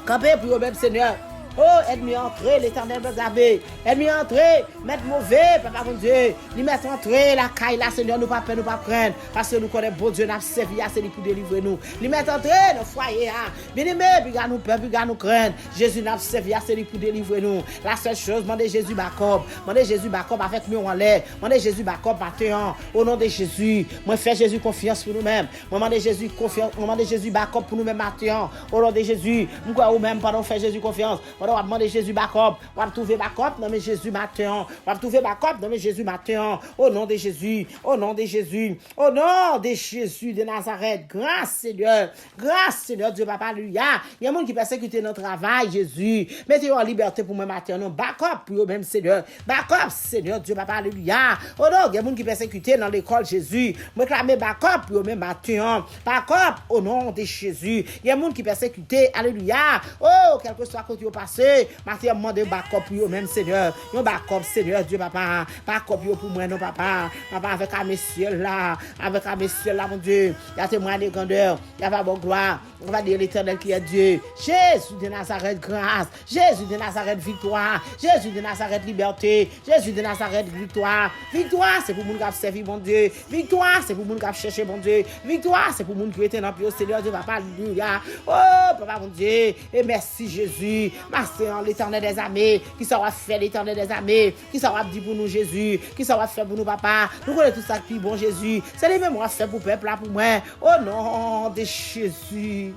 campez pour vous même Seigneur. Oh, aide-moi à entrer, l'Éternel me garder. Aide-moi à entrer, mettre mauvais, papa mon Dieu. Lui mettre entrer la caille là, Seigneur, nous pas peur, nous pas craindre. Parce que nous connaissons bon Dieu, nous avons servi à celui pour délivrer nous. Lui mettre entrer dans le foyer, bien aimé, puis gars nous peur, puis gars nous craindre. Jésus nous a servi à celui pour délivrer nous. La seule chose, demandez Jésus backup. Demandez Jésus backup avec nous en l'air. Demandez Jésus backup maintenant. Au nom de Jésus, moi fais Jésus confiance pour nous-mêmes. Demandez Jésus confiance, demandez Jésus backup pour nous-mêmes maintenant. Au nom de Jésus, nous quoi ou même pendant faire Jésus confiance. On va demander Jésus backup, on va trouver backup dans Jésus matin, on va trouver backup dans Jésus matin, au nom de Jésus, au nom de Jésus, au nom de Jésus de Nazareth, grâce Seigneur Dieu papa, alléluia. Il y a des gens qui persécutent notre travail, Jésus, mettez-vous en liberté pour moi matin, non, backup pour eux même Seigneur, backup Seigneur Dieu papa, alléluia. Oh non, il y a des gens qui persécutent dans l'école Jésus, réclamez backup pour eux même matin, backup au nom de Jésus. Il y a des gens qui persécutent, alléluia. Oh, quel que soit côté au passé, Mathieu demande backup pour eux même Seigneur. Yon backup Seigneur Dieu papa. Backup pour moi non papa. Papa avec un messieurs là, avec un messieurs là mon Dieu. Il y a témoin de grandeur, il y a pas bon gloire. On va dire l'Éternel qui est Dieu. Jésus de Nazareth grâce. Jésus de Nazareth victoire. Jésus de Nazareth liberté. Jésus de Nazareth victoire. Victoire c'est pour moun qui a servi mon Dieu. Victoire c'est pour moun qui a cherché mon Dieu. Victoire c'est pour moun qui était dans le Seigneur Dieu papa. Alléluia. Oh papa mon Dieu. Et merci Jésus. Merci l'Éternel des armées, qui saura faire l'Éternel des armées, qui saura dire pour nous Jésus, qui saura faire pour nous papa. Nous connaissons tout ça qui bon Jésus. C'est les mêmes qu'on va faire pour le peuple là pour moi. Au nom de Jésus.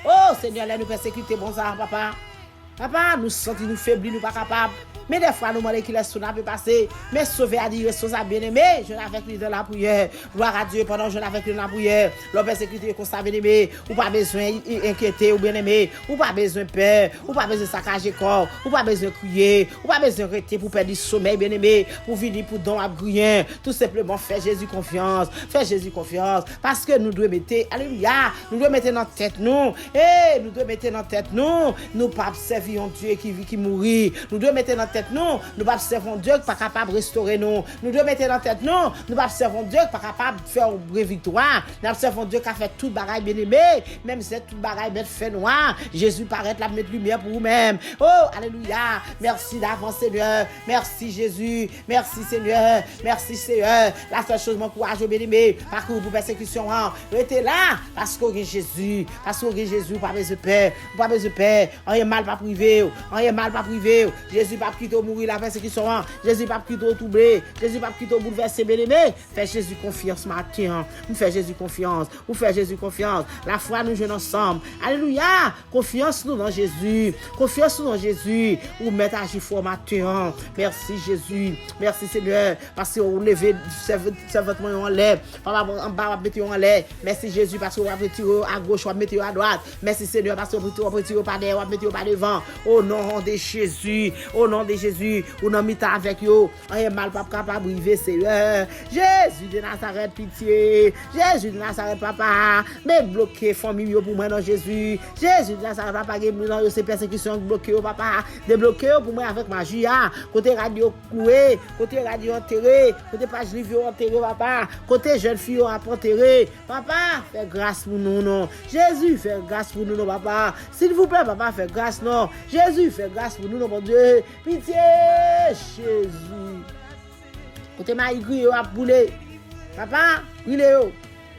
Oh Seigneur, là nous persécuter bon ça papa. Papa, nous sentons nous faiblis, nous pas capables. Mais des fois, nous demandons qu'il laisse son peut passer. Mais sauver à dire, sauver à bien-aimé, je avec lui dans la prière. Gloire à Dieu pendant que je avec lui dans la prière. L'homme persécuté comme ça, bien-aimé. Ou pas besoin d'inquiéter ou bien-aimé. Ou pas besoin de peur. Ou pas besoin de saccager corps. Ou pas besoin de crier. Ou pas besoin de rester pour perdre du sommeil, bien-aimé. Pour venir pour don à griller. Tout simplement, faire Jésus confiance. Faire Jésus confiance. Parce que nous devons mettre, alléluia, nous devons mettre dans tête nous. Nous devons mettre dans tête nous. Nous pas servir un Dieu qui vit, qui mourit. Nous devons mettre dans tête nous. Nous pas servir un Dieu qui pas capable de restaurer nous. Nous devons mettre dans tête nous. Nous pas servir un Dieu qui pas capable de faire une vraie victoire. Nous servir un Dieu qui a fait tout bagaille bien aimé. Même si tout bagaille met fait noir. Jésus paraît là mettre lumière pour vous-même. Oh, alléluia. Merci d'avance, Seigneur. Merci Jésus. Merci Seigneur. Merci Seigneur. La seule chose m'encourage bien aimé. Parcours pour persécution. Restez là parce qu'on est Jésus. Parce qu'on est Jésus. Pas besoin de paix. Pas besoin de paix. On est mal pas privé. On est mal pas privé. Jésus pas quitter mourir la persécution. Jésus pas quitter troubler. Jésus pas quitter bouleverser bien aimé. Fais Jésus confiance matin. Nous fait Jésus confiance. Nous fait Jésus confiance. La foi nous jouons ensemble. Alléluia. Confiance nous dans Jésus. Confiance nous dans Jésus. Ou mettre à fort matin. Merci Jésus. Merci Seigneur. Parce que vous levez servement en l'air. Papa en bas mettre en l'air. Merci Jésus parce que vous avez tiré à gauche, vous mettez à droite. Merci Seigneur parce que vous tirez pas derrière, vous mettez pas devant. Au nom de Jésus. Au nom de Jésus. Ou non mita avec vous. On est mal pas capable de vivre Seigneur. Jésus de Nazareth pitié. Jésus de Nazareth papa. Mais bloqué famille pour moi dans Jésus. Jésus de Nazareth papa qui nous dans ces persécutions bloqué papa. Débloqué pour moi avec magie. Côté radio cloué, côté radio enterré, côté page livre enterré papa. Côté jeune fille enterré. Papa, fais grâce pour nous non. Jésus fait grâce pour nous non papa. S'il vous plaît papa, fais grâce non. Jésus fait grâce pour nous non mon Dieu. Pitié Jésus. Côté ma aiguille a boulé. Papa, brûlé yo.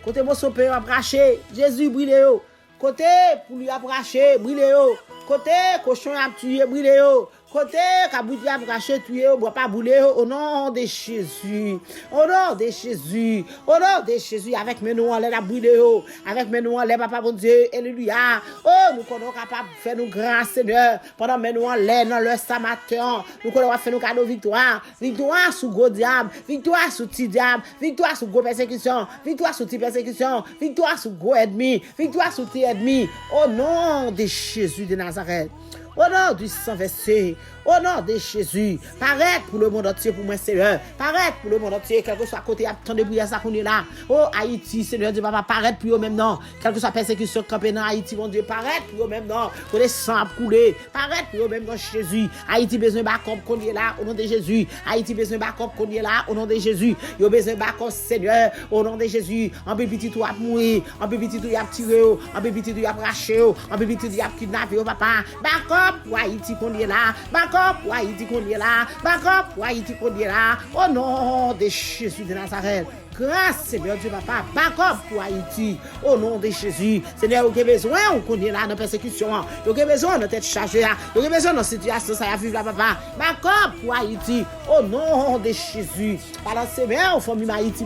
Côté mon sopé a braché. Jésus brûlé yo. Côté pour lui a braché, brûlé yo. Côté cochon a tué, brûlé yo. Côté kabouti a braché tué, bois pas brûlé au nom de Jésus. Au nom de Jésus. Au nom de Jésus avec mes nous en l'air a brûlé yo. Avec mes nous en l'air papa bon Dieu. Alléluia. Oh, nous sommes capables de faire nous grâce Seigneur. Pendant mes nous en l'air dans le matin. Nous sommes faire nous cadeau victoire. Victoire sous gros diable, victoire sous petit diable, victoire sous gros persécution, victoire sous petit persécution, victoire sous gros ennemi, victoire sous petit ennemi. Au nom de Jésus de Nazareth. Au nom du sang versé, au nom de Jésus, paraître pour le monde entier pour moi, Seigneur. Paraître pour le monde entier, quel que soit côté, tant de prières, ça qu'on est là. Oh, Haïti, Seigneur Dieu, papa, paraître pour eux même non. Quel que soit persécution campée dans Haïti, mon Dieu, paraître pour eux même non. Que les sangs a coulé, paraître pour eux même non, Jésus. Haïti besoin de backup qu'on est là, au nom de Jésus. Haïti besoin de backup qu'on est là, au nom de Jésus. Yo besoin de backup, Seigneur, au nom de Jésus. En petit tout a mourir, en petit tout a tiré, en petit tout a raché, en petit tout a kidnappé, papa. Backup pour Haïti qu'on est là, backup pour Haïti qu'on est là, backup pour Haïti qu'on est là, au nom de Jésus de Nazareth. Grâce, Seigneur Dieu, papa, backup pour Haïti, au nom de Jésus. Seigneur, vous avez besoin, on connaît là dans la persécution, vous avez besoin de tête chargée, vous avez besoin de la situation, ça y a vivre là, papa. Backup pour Haïti, au nom de Jésus. Pendant ces mains, on famille Haïti,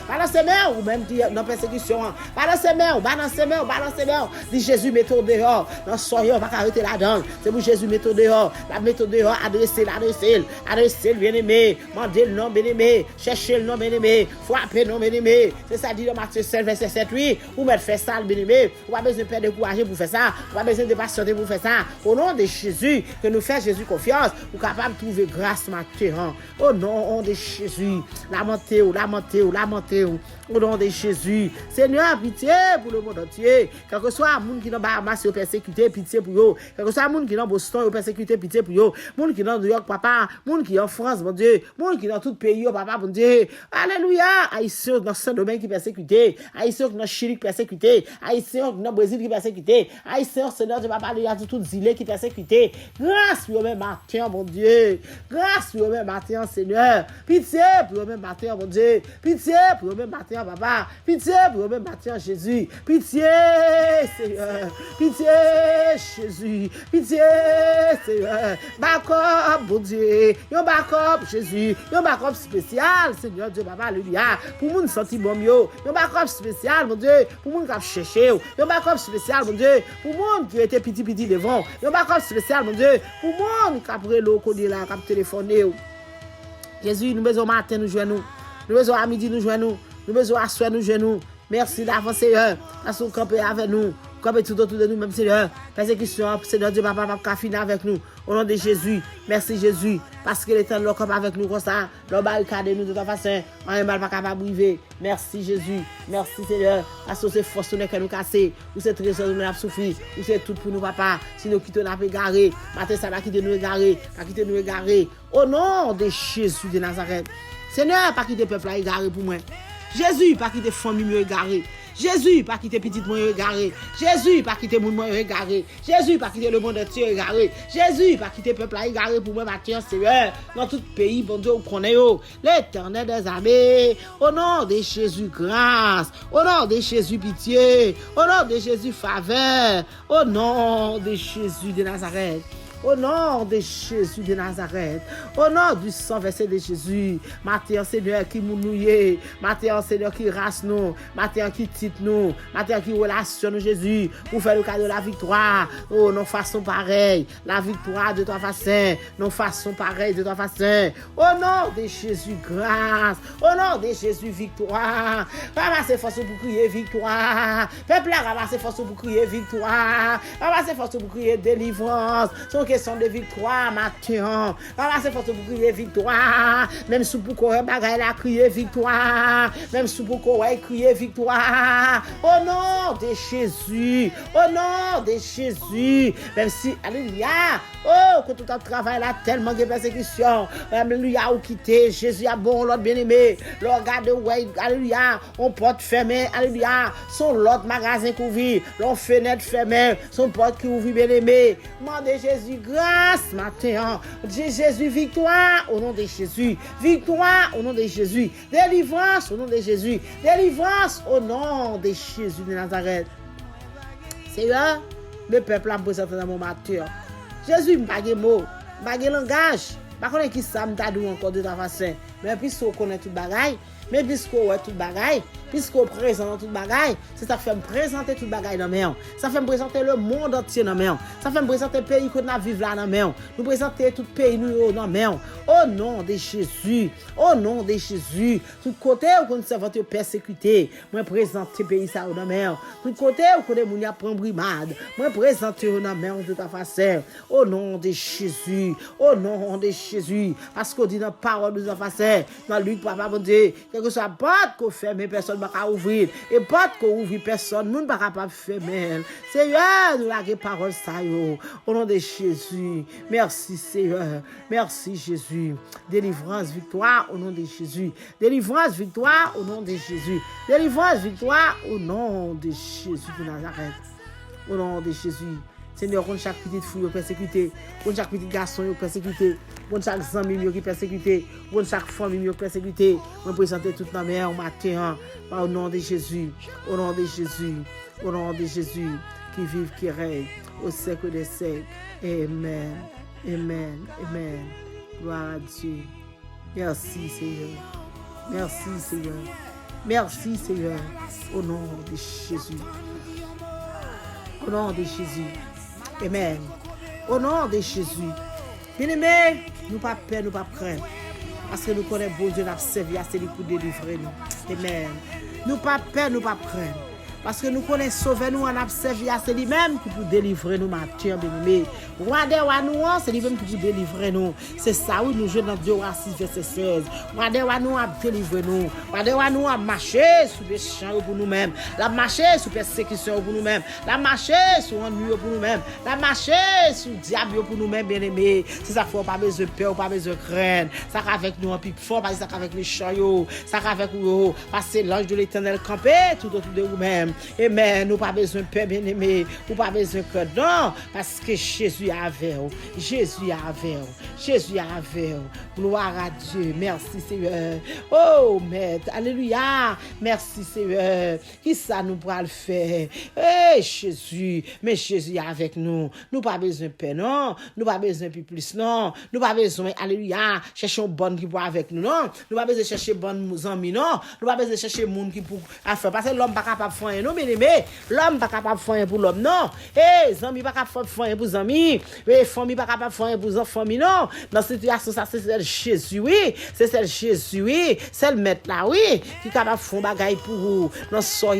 pendant ces mains, ou même dans la persécution, pendant ces mains, balance ces mains, balance ces mains. Dit Jésus, mettez dehors, dans son on va arrêter là-dedans. C'est pour Jésus, mettez dehors, la mettez dehors, adressez, le bien-aimé, mandez le nom bien-aimé, cherchez le nom bien-aimé, frappez non bien-aimé. C'est ça dit dans Matthieu 7 verset 7 oui, ou mettre faire ça le bien-aimé, ou pas besoin de perdre courage pour faire ça, ou pas besoin de patienter pour faire ça. Au nom de Jésus, que nous faisons Jésus confiance, ou capable de trouver grâce maintenant. Au nom de Jésus, lamentez-vous, au nom de Jésus. Seigneur, pitié pour le monde entier. Quel que soit le monde qui n'a pas amassé persécuté, pitié pour eux. Quel que soit le monde qui dans Boston, persécuté, pitié pour eux. Monde qui dans New York, papa, monde qui en France, mon Dieu, monde qui dans tout pays, papa, mon Dieu. Alléluia. Haïtiens dans Saint-Domingue qui persécuté, Haïtiens dans Chili qui persécuté, Haïtiens dans Brésil qui persécuté, Haïtiens Seigneur Dieu papa, il y a tout île qui persécuté. Grâce pour même matin, mon Dieu. Grâce pour même matin, Seigneur. Pitié pour même matin, mon Dieu. Pitié pour même matin, papa. Pitié pour même matin, Jésus. Pitié, Seigneur. Pitié, Jésus. Pitié, Seigneur. Backup, mon Dieu. Yon backup, Jésus. Yon backup spécial, Seigneur Dieu, papa, alléluia. pour moun senti bon yo. Yon backup spécial, mon Dieu, pour moun k'ap chercher. Yon backup spécial, mon Dieu, pour moun qui était petit devant. Yon backup spécial, mon Dieu, pour moun k'ap relo kodi la, k'ap téléphoner. Jésus, nous besoin matin nous joindre nous. Nous besoin à midi nous joindre nous besoin à soir nous joindre. Merci d'avance Seigneur, parce que vous campez avec nous. Comme tout autour de nous, même Seigneur, persécution, Seigneur Dieu, papa, papa, finir avec nous. Au nom de Jésus, merci Jésus, parce que l'Éternel le camp avec nous comme ça, le barricade nous de toute façon, on n'est pas capable de briver. Merci Jésus, merci Seigneur, parce que c'est force que nous casser, ou c'est trésor nous avons souffert, ou c'est tout pour nous, papa, si nous quittons, nous avons égaré, matin ça va quitter nous égaré, pas quitter nous égaré. Au nom de Jésus de Nazareth, Seigneur, pas quitter le peuple à égaré pour moi. Jésus, pas quitter famille égaré. Jésus, pas quitter petit moi égaré. Jésus, pas quitter moun moi égaré. Jésus, pas quitter le monde entier égaré. Jésus, pas quitter peuple égaré pour moi matin Seigneur. Dans tout pays, bon Dieu, vous connaissez l'Éternel des armées. Au nom de Jésus grâce. Au nom de Jésus pitié. Au nom de Jésus faveur. Au nom de Jésus de Nazareth. Au nom de Jésus de Nazareth, au nom du sang versé de Jésus, matin Seigneur qui mounouye, matin Seigneur qui race nous, matin qui titre nous, matin qui relation nous Jésus, pour faire le cadeau de la victoire. Oh, non façon pareille, la victoire de ta façon, non façon pareille de ta façon. Au nom de Jésus grâce, au nom de Jésus victoire. Ramassez force pour crier victoire. Peuple ramassez force pour crier victoire. Ramassez force pour crier délivrance. Question de victoire matin. Ramassez force pour crier victoire. Même si pour qu'on bagaille la crier victoire. Même si pour qu'on crier victoire. Au nom de Jésus. Au nom de Jésus. Même si, alléluia. Oh, que tout le travail là tellement de persécution. Alléluia, ou quitter. Jésus a bon, l'autre bien-aimé. Le regarde, ouais, alléluia. On porte fermée, alléluia. Son l'autre magasin couvert. L'autre fenêtre fermée. Son porte qui ouvre bien-aimé. Demandez Jésus grâce matin. Jésus victoire au nom de Jésus. Victoire au nom de Jésus. Délivrance au nom de Jésus. Délivrance au nom de Jésus de Nazareth. Seigneur, le peuple a présenté dans mon matin. Jésus m'a pas de mots, m'a de langage. Pas connaît qui ça m'a dit encore de ta façon. Mais puisqu'on connaît tout bagaille, mais puisqu'on voit tout bagaille, puisqu'on présente tout bagaille, c'est ça fait me présenter tout bagaille dans main. Ça fait me présenter le monde entier dans main. Ça fait me présenter le pays que nous vivons là dans main. Nous présenter tout pays nous dans main. Au nom de Jésus, au nom de Jésus, tout côté où qu'on se voit persécuté, moi présenter pays ça dans main. Tout côté où qu'on moun y a prend brimade, moi présenter dans main de ta façon. Au nom de Jésus, au nom de Jésus, parce qu'on dit dans parole de ta façon, dans Luc papa bon Dieu, quel que soit porte qu'on ferme personne va ouvrir et porte qu'on ouvre personne monde pas capable fermer. Seigneur, nous la parole ça yo. Au nom de Jésus. Merci Seigneur. Merci Jésus. Délivrance, victoire au nom de Jésus. Délivrance, victoire au nom de Jésus. Délivrance, victoire au nom de Jésus de Nazareth. Au nom de Jésus. Seigneur, on chaque petite fille persécuté, on chaque petit garçon persécuté, on chaque ami qui persécuté, on chaque famille persécuté. On présenter toute la mer au matin au nom de Jésus, au nom de Jésus, au nom de Jésus qui vive, qui règne au siècle des siècles. Amen. Amen. Amen. Gloire à Dieu. Merci Seigneur. Merci Seigneur. Merci Seigneur. Au nom de Jésus. Au nom de Jésus. Amen. Au nom de Jésus. Bien-aimés, nous pas peur, nous pas craindre. Parce que nous connaissons bon Dieu, nous avons servi à celui pour délivrer nous. Amen. Nous pas peur, nous pas craindre. Parce que nous connaissons sauver nous, on a servi à celui même qui pour délivrer nous, matin, bien-aimé. Roi des rois nous, c'est lui même qui pour délivrer nous. C'est ça, oui, nous jouons dans 2 Rois 6, verset 16. Roi des rois nous a délivré nous. Roi des rois nous a marché sous les champs pour nous-mêmes. La marché sous persécution pour nous-mêmes. La marché sous ennui pour nous-mêmes. La marché sous diable pour nous-mêmes, bien-aimé. C'est ça qu'il faut pas besoin de peur, pas besoin de craindre. Ça avec nous en pique fort, parce que ça avec les champs, ça avec nous, parce que l'ange de l'Éternel campé tout autour de vous-même. nous-mêmes. Amen. Nous pas besoin de peur, bien-aimé. Nous pas besoin de cœur, non. Parce que Jésus est avec vous. Jésus est avec vous. Jésus est avec vous. Gloire à Dieu. Merci, Seigneur. Oh, Maître. Alléluia. Merci, Seigneur. Qui ça nous pourra le faire? Eh, Jésus. Mais Jésus est avec nous. Nous pas besoin de paix, non. Nous pas besoin de plus, non. Nous pas besoin, alléluia, chercher une bonne qui pour avec nous, non. Nous pas besoin de chercher bonne amis, non. Nous pas besoin de chercher monde qui pour faire. Parce que l'homme pas capable de faire, non, bien aimé. L'homme pas capable de faire pour l'homme, non. Eh, amis pas capable de faire pour amis. Eh, famille pas capable de faire pour famille, non. Dans cette situation, ça, c'est celle Jésus, oui. C'est celle Jésus, oui. C'est le maître là, oui. Qui est capable de faire bagaille pour vous. Dans ce soir,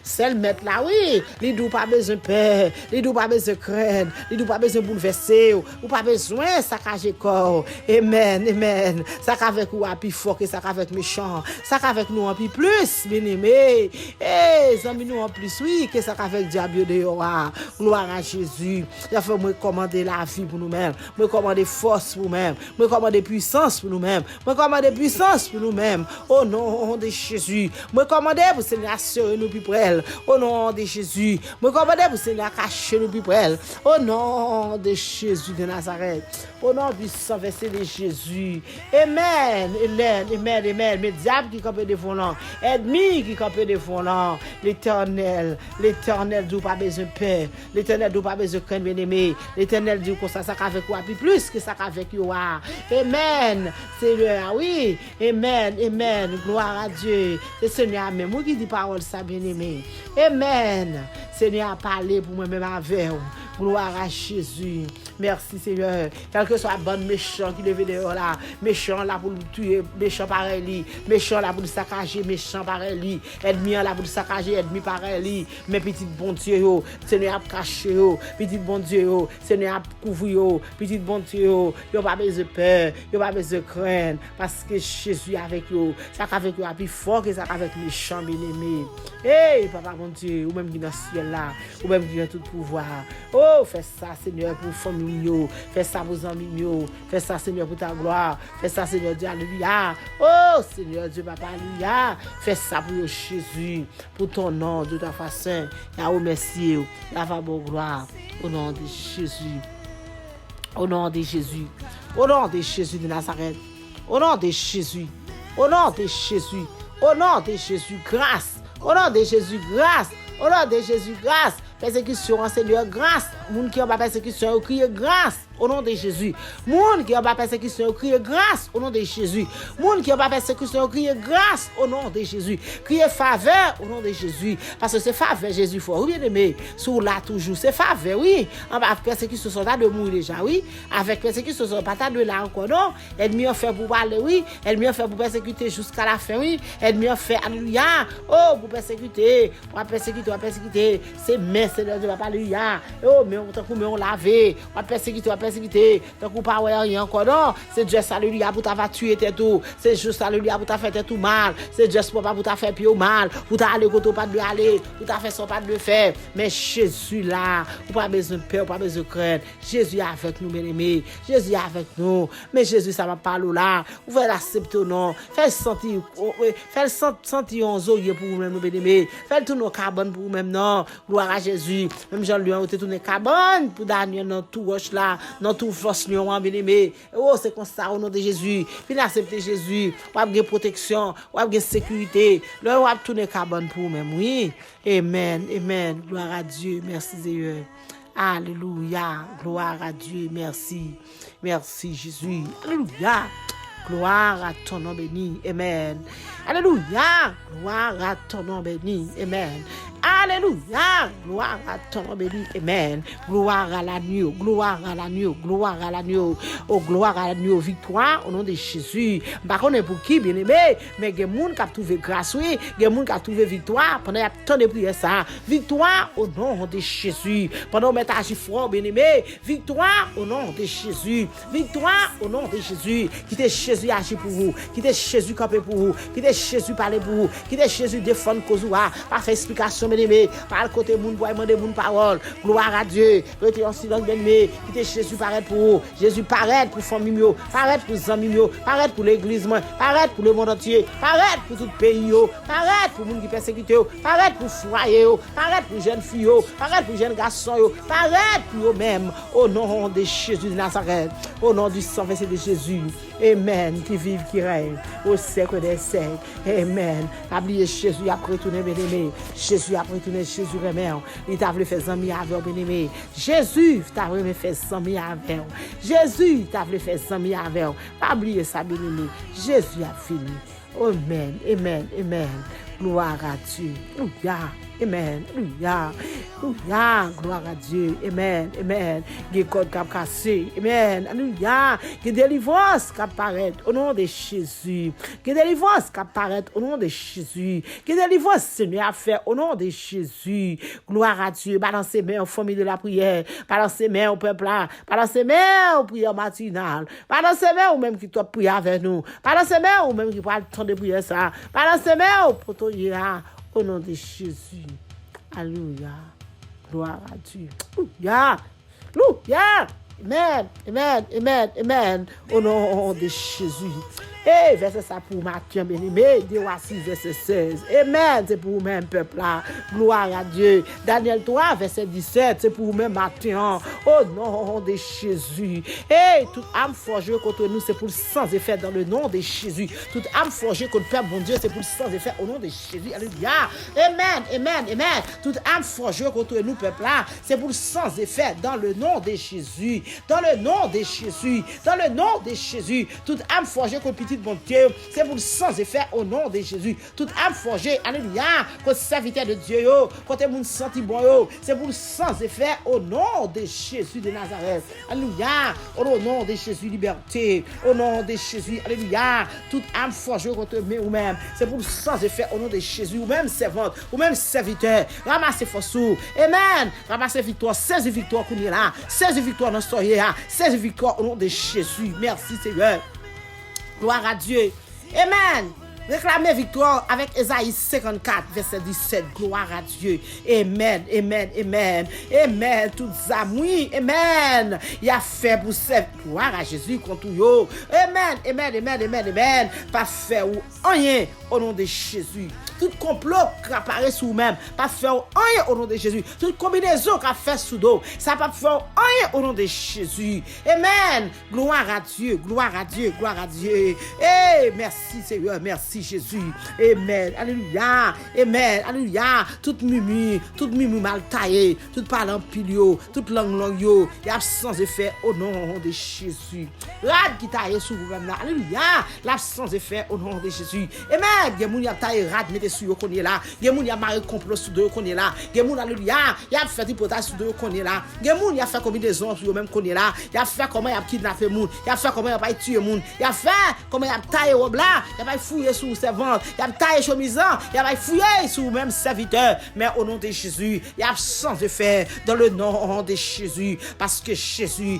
c'est le maître là, oui. Les doux pas besoin de paix. Les doux pas besoin de craindre. Les doux pas besoin de bouleverser. Ou pas besoin de saccager corps. Amen, amen. Ça avec vous, plus fort que ça avec méchant. Ça avec nous, en plus, bien aimé. Eh, amis, nous en plus, oui, que ça avec diable dehors. Gloire à Jésus. Il a fait me commander la vie pour nous-mêmes. Me commander force pour nous-mêmes. Me commander puissance pour nous-mêmes. Me commander puissance pour nous-mêmes. Au nom de Jésus. Me commander pour Seigneur assurer nous plus près. Au nom de Jésus. Me commander pour Seigneur cacher nous plus près. Au nom de Jésus de Nazareth. Au nom puissant verset de Jésus. Amen. Amen. Amen. Amen. Mais diable qui campe devant nous. Ennemi qui campe devant nous. L'éternel. L'éternel dit pas besoin de paix. L'éternel dit pas besoin de crainte, bien-aimé. L'éternel dit que ça avec vous puis plus que ça avec vous. Amen. Seigneur, oui. Amen. Amen. Gloire à Dieu. C'est Seigneur même. Moi qui dis parole ça, bien-aimé. Amen. Seigneur a parlé pour moi-même avec vous. Gloire à Jésus. Merci Seigneur. Quel que soit bon méchant qui levé dehors là, méchant là pour le tuer, méchant pareil lui, méchant là pour le saccager, méchant pareil lui, ennemi là pour le saccager, ennemi pareil lui, mais petit bon Dieu yo, Seigneur a caché yo, petit bon Dieu yo, Seigneur a couvrir yo, petit bon Dieu yo pas besoin de peur, yo pas besoin de craindre parce que Jésus avec yo, ça avec yo plus fort que ça avec méchant bien-aimé. Hey papa mon Dieu, ou même qui dans le ciel là, ou même qui a tout pouvoir. Oh, fais ça Seigneur pour famille. Fais ça pour amis, fais ça Seigneur pour ta gloire, fais ça Seigneur Dieu, alléluia. Oh Seigneur Dieu, papa, alléluia. Fais ça pour Jésus, pour ton nom, de ta façon. Et à remercier, et à faire bonne gloire. Au nom de Jésus. Au nom de Jésus. Au nom de Jésus de Nazareth. Au nom de Jésus. Au nom de Jésus. Au nom de Jésus, grâce. Au nom de Jésus, grâce. Au nom de Jésus, grâce. Persécution, Seigneur, grâce. Moun qui en bas persécution, crie grâce au nom de Jésus. Moun qui en bas persécution, crie grâce au nom de Jésus. Moun qui en bas persécution, crie grâce au nom de Jésus. Crie faveur au nom de Jésus. Parce que c'est faveur Jésus faut. Oui, bien aimé. Sous là toujours, c'est faveur, oui. En bas persécution, sont de mourir déjà, oui. Avec persécution, sont pas de là encore, non. Ennemi en fait pour parler, oui. Ennemi en fait pour persécuter jusqu'à la fin, oui. Ennemi en fait, alléluia. Oh, pour persécuter, c'est mais Seigneur Dieu, papa, alléluia. Oh, mais on lavé. On va persécuter, tant qu'on pas rien encore, non. C'est juste alléluia pour t'avoir tué tout. C'est juste alléluia pour t'avoir fait tout mal. C'est juste pour t'avoir fait pire mal. Pour t'aller côté pas de aller. Pour t'avoir fait son pas de faire. Mais Jésus là, ou pas besoin de peur, pas besoin de craindre. Jésus est avec nous, bien-aimés. Jésus est avec nous. Mais Jésus, ça va parler là. Vous pouvez l'accepter ou non. Faites sentir un zoye pour vous-même, bien-aimés. Faites tout nos carbones pour vous-même, non. Gloire à Jésus. Même Jean-Louis a été tourné cabane pour Daniel dans tout roche là, dans tout force lion bien-aimé. Oh, c'est comme ça au nom de Jésus. Puis accepter Jésus, ou avoir protection, ou avoir sécurité. Là, on va tourner cabane pour vous-même, oui. Amen, amen. Gloire à Dieu. Merci Seigneur. Alléluia. Gloire à Dieu. Merci. Merci Jésus. Alléluia. Gloire à ton nom béni. Amen. Alléluia. Gloire à ton nom béni. Amen. Alléluia. Gloire à ton nom béni. Amen. Gloire à l'agneau. Gloire à l'agneau. Gloire à l'agneau. Oh, gloire à l'agneau. Victoire au nom de Jésus. Par contre, pour qui, bien aimé? Mais il y a des gens qui ont trouvé grâce, oui. Il y a des gens qui ont trouvé victoire. Pendant tant de prières, ça. Victoire au nom de Jésus. Pendant qu'on agit fort, bien aimé. Victoire au nom de Jésus. Victoire au nom de Jésus. Quittez Jésus agir pour vous. Quittez Jésus camper pour vous. Quittez Jésus parler pour vous. Quittez Jésus défendre cause ou pas faire explication bien-aimé. Parle côté moun pour demander moun parole. Gloire à Dieu. Restez en silence, bien-aimé. Quittez Jésus paraît pour vous. Jésus paraît pour famille mio, paraît pour amis mio, paraît pour l'église moi, paraît pour le monde entier, paraît pour tout pays yo, paraît pour moun qui persécuté yo, paraît pour foyer yo, paraît pour jeunes filles yo, paraît pour jeunes garçons yo, paraît pour eux même au nom de Jésus de Nazareth, au nom du sang versé de Jésus. Amen. Qui vive, qui règne au siècle des siècles. Amen. Oubliez Jésus a retourné, bien-aimé. Jésus a retourné, Jésus remet. Il t'a voulu faire amis avec, bien-aimé. Jésus t'a voulu faire amis avec. Jésus t'a voulu faire amis avec. Pas oublier ça, bien-aimé. Jésus a fini. Amen. Amen. Amen. Gloire à Dieu. Alléluia. Amen. Alléluia. Alléluia. Gloire à Dieu. Amen. Amen. Des codes qui ont cassé. Amen. Alléluia. Que délivrance qui apparaît au nom de Jésus. Que délivrance qui apparaît au nom de Jésus. Que délivrance Seigneur a fait au nom de Jésus. Gloire à Dieu. Balancez mains aux familles de la prière. Balancez mains au peuple là. Balancez mains aux prières matinales. Balancez mains aux même qui doivent prier avec nous. Balancez mains aux même qui prennent le temps de prier ça. Balancez mains aux protoyers. Au nom de Jésus. Alléluia. Gloire à Dieu. Alléluia. Alléluia. Amen. Amen. Amen. Amen. Au nom de Jésus. Et verset ça pour Matthieu, bien-aimé. Dieu voici verset 16. Amen. C'est pour vous-même, peuple là. Gloire à Dieu. Daniel 3, verset 17. C'est pour vous-même, Matthieu. Au nom de Jésus. Et toute âme forgée contre nous, c'est pour le sans effet dans le nom de Jésus. Toute âme forgée contre le Père, mon Dieu, c'est pour le sans effet au nom de Jésus. Alléluia. Amen. Amen. Amen. Toute âme forgée contre nous, peuple là, c'est pour le sans effet dans le nom de Jésus. Dans le nom de Jésus. Dans le nom de Jésus. Toute âme forgée contre petit bon Dieu, c'est pour le sans effet au nom de Jésus. Toute âme forgée, alléluia, contre serviteur de Dieu, contre mon senti bon, c'est pour le sans effet au nom de Jésus de Nazareth. Alléluia. Au nom de Jésus, liberté. Au nom de Jésus, alléluia. Toute âme forgée contre ou même, c'est pour le sans effet au nom de Jésus, ou même servante, ou même serviteur. Ramassez force. Amen. Ramassez victoire. 16 victoires qu'on est là. 16 victoires dans ce soir. 16 victoires au nom de Jésus. Merci Seigneur. Gloire à Dieu. Amen. Réclamez victoire avec Ésaïe 54, verset 17. Gloire à Dieu. Amen, amen, amen. Amen. Toutes amis. Amen. Il a fait pour ça. Gloire à Jésus contre vous. Amen, amen, amen, amen, amen. Pas faire ou rien au nom de Jésus. Tout complot qui apparaît sur vous-même, pas faire rien au nom de Jésus. Toute combinaison qui a fait sous dos, ça pas faire rien au nom de Jésus. Amen. Gloire à Dieu, gloire à Dieu, gloire à Dieu. Eh, merci Seigneur, merci Jésus. Amen. Alléluia. Amen. Alléluia. Toute mumu mal taillé, toute parlant pilio, toute langue yo, y a sans effet au nom de Jésus. Rad qui taillé sur vous-même là. Alléluia. L'absence effet au nom de Jésus. Amen. Gen moun y a taillé rad mettez sur yo qu'on est là. Gen moun y a maré complot sur deux qu'on est là. Gen moun alléluia. Y a fait hypothèse sur deux qu'on est là. Gen moun y a fait combinaison sur yo même qu'on est là. Y a fait comment y a kidnappé moun. Y a fait comment y a pas tué moun. Y a fait comment y a taillé robe là. Y a pas fouillé sur servante. Y a taillé chemisant. Y a pas fouillé sur même serviteur. Mais au nom de Jésus, y a sans effet dans le nom de Jésus parce que Jésus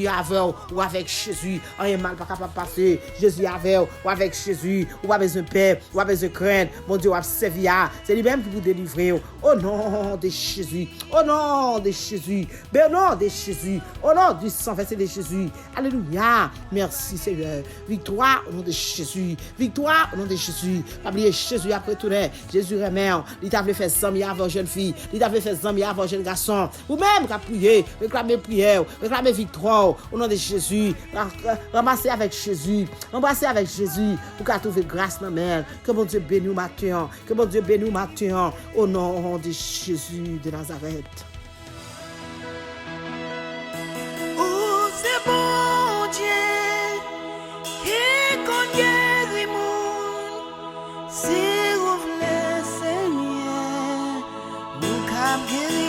avec ou avec Jésus, rien mal pas capable passer. Jésus avec ou avec Jésus, ou pas besoin de paix, ou pas besoin de crainte. Mon Dieu, va servir. C'est lui-même qui vous délivrer. Au nom de Jésus. Au nom de Jésus. Au nom de Jésus. Au nom du sang versé de Jésus. Alléluia. Merci Seigneur. Victoire au nom de Jésus. Victoire au nom de Jésus. Pas oublier Jésus après tout. Jésus remet. Il t'a fait faire 100 000 avant jeune fille. Il t'a fait faire 100 000 avant jeune garçon. Ou même qu'à prier, réclamer prière, réclamer victoire au nom de Jésus. Ramasser avec Jésus. Embrasser avec Jésus pour qu'à trouver grâce dans mer. Que mon Dieu bénisse matin. Que mon Dieu bénisse matin. Au nom de Jésus de Nazareth. Oh, c'est bon Dieu qui connaît le monde. Si vous voulez, Seigneur, nous cap guérir.